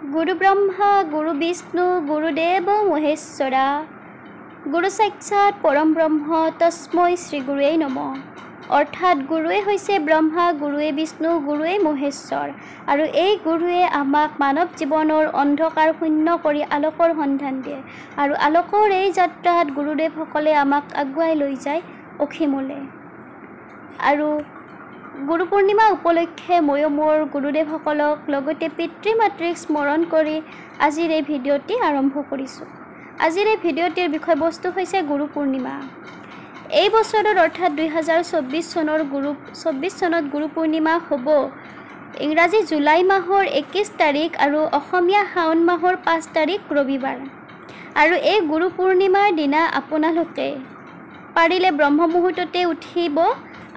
गुरु ब्रह्मा गुरु विष्णु गुरुदेव महेश्वरा गुरु साक्षात परम ब्रह्म तस्मै श्री गुरुवे नमः। अर्थात गुरुवे হৈছে ब्रह्मा गुरुवे विष्णु गुरुवे महेश्वर और এই गुरुवे आमाक मानव जीवनर अंधकार शून्य करी आलोकर सन्धान दिए और आलोकर এই যাত্ৰাত गुरुदेव সকলে आमाक आगुৱাই লৈ যায় অসীমলৈ। और गुरु पूर्णिमा उपलक्षे मैं मोर गुरुदेव सकलक लगते पितृ मातृक स्मरण करी आजिर এই ভিডিঅ'টি आरम्भ কৰিছোঁ। आजिर এই ভিডিঅ'টিৰ বিষয়বস্তু হৈছে गुरु पूर्णिमा। এই বছৰৰ অৰ্থাৎ 2024 চনত गुरु पूर्णिमा হ'ব ইংৰাজী জুলাই মাহৰ 21 তাৰিখ আৰু অসমীয়া শাওন মাহৰ 5 তাৰিখ ৰবিবাৰ। আৰু এই गुरु पूर्णिमाৰ দিনা আপোনালোকে পাৰিলে ব্ৰহ্ম মুহূৰ্ততে উঠিব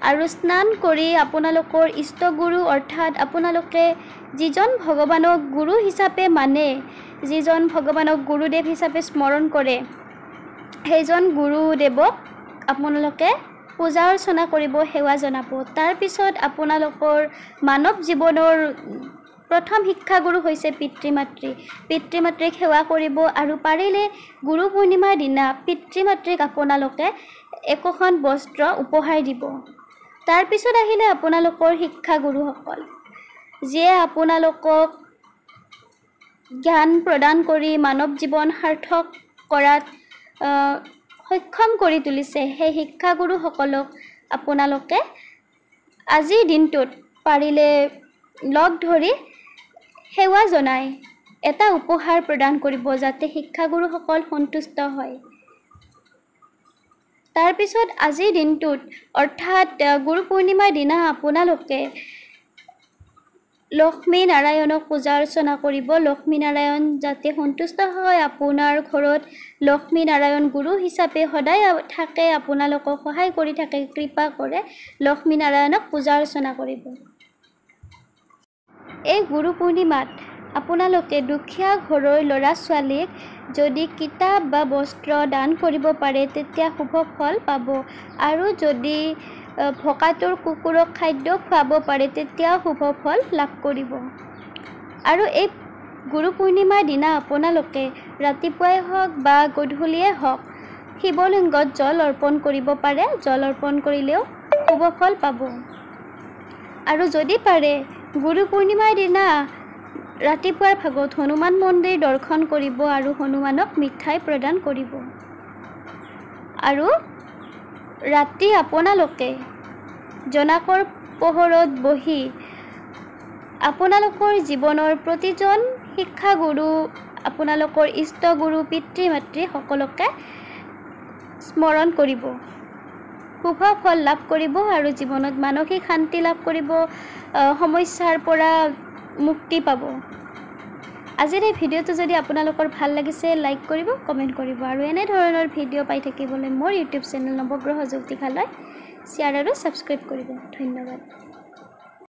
আৰু স্নান কৰি আপোনালোকৰ ইষ্টগুৰু অৰ্থাৎ আপোনালোকে যিজন ভগৱানক গুৰু হিচাপে মানে যিজন ভগৱানক গুৰুদেৱ হিচাপে স্মৰণ কৰে সেইজন গুৰুদেৱক আপোনালোকে পূজা অৰ্চনা কৰিব সেৱা জনাব। তাৰ পিছত আপোনালোকৰ মানৱ জীৱনৰ প্ৰথম শিক্ষাগুৰু হৈছে পিতৃ মাতৃক সেৱা কৰিব আৰু পাৰিলে গুৰু পূৰ্ণিমাৰ দিনা পিতৃ মাতৃক আপোনালোকে একোখন বস্ত্ৰ উপহাৰ দিব। তাৰ পিছত আহিলে আপোনালোকৰ শিক্ষাগুৰুসকল যিয়ে আপোনালোকক জ্ঞান প্ৰদান কৰি মানৱ জীৱন সাৰ্থক কৰাত সক্ষম কৰি তুলিছে। সেই শিক্ষাগুৰুসকলক আপোনালোকে আজিৰ দিনটোত পাৰিলে লগ ধৰি সেৱা জনাই এটা উপহাৰ প্ৰদান কৰিব যাতে শিক্ষাগুৰুসকল সন্তুষ্ট হয়। তাৰ পিছত আজিৰ দিনটোত অৰ্থাৎ গুৰু পূৰ্ণিমাৰ দিনা আপোনালোকে লক্ষ্মী নাৰায়ণক পূজা অৰ্চনা কৰিব। লক্ষ্মী নাৰায়ণ যাতে সন্তুষ্ট হয় আপোনাৰ ঘৰত লক্ষ্মী নাৰায়ণ গুৰু হিচাপে সদায় থাকে আপোনালোকক সহায় কৰি থাকে কৃপা কৰে লক্ষ্মী নাৰায়ণক পূজা অৰ্চনা কৰিব। এই গুৰু পূৰ্ণিমাত আপোনালোকে দুখীয়া ঘৰৰ ল'ৰা ছোৱালীক যদি কিতাপ বা বস্ত্ৰ দান কৰিব পাৰে তেতিয়া শুভ ফল পাব আৰু যদি ভকাতুৰ কুকুৰক খাদ্য খুৱাব পাৰে তেতিয়াও শুভ ফল লাভ কৰিব। আৰু এই গুৰু পূৰ্ণিমাৰ দিনা আপোনালোকে ৰাতিপুৱাই হওক বা গধূলিয়ে হওক শিৱলিংগত জল অৰ্পণ কৰিব পাৰে। জল অৰ্পণ কৰিলেও শুভ ফল পাব। আৰু যদি পাৰে গুৰু পূৰ্ণিমাৰ দিনা ৰাতিপুৱাৰ ভাগত হনুমান মন্দিৰ দৰ্শন কৰিব আৰু হনুমানক মিঠাই প্ৰদান কৰিব। আৰু ৰাতি আপোনালোকে জোনাকৰ পোহৰত বহি আপোনালোকৰ জীৱনৰ প্ৰতিজন শিক্ষাগুৰু আপোনালোকৰ ইষ্টগুৰু পিতৃ মাতৃ সকলোকে স্মৰণ কৰিব। শুভ ফল লাভ কৰিব আৰু জীৱনত মানসিক শান্তি লাভ কৰিব, সমস্যাৰ পৰা মুক্তি পাব। আজিৰ এই ভিডিঅ'টো যদি আপোনালোকৰ ভাল লাগিছে লাইক কৰিব, কমেণ্ট কৰিব আৰু এনে ধৰণৰ ভিডিঅ' পাই থাকিবলৈ মোৰ ইউটিউব চেনেল নৱগ্ৰহ জ্যোতিষালয় শ্বেয়াৰ আৰু ছাবস্ক্ৰাইব কৰিব। ধন্যবাদ।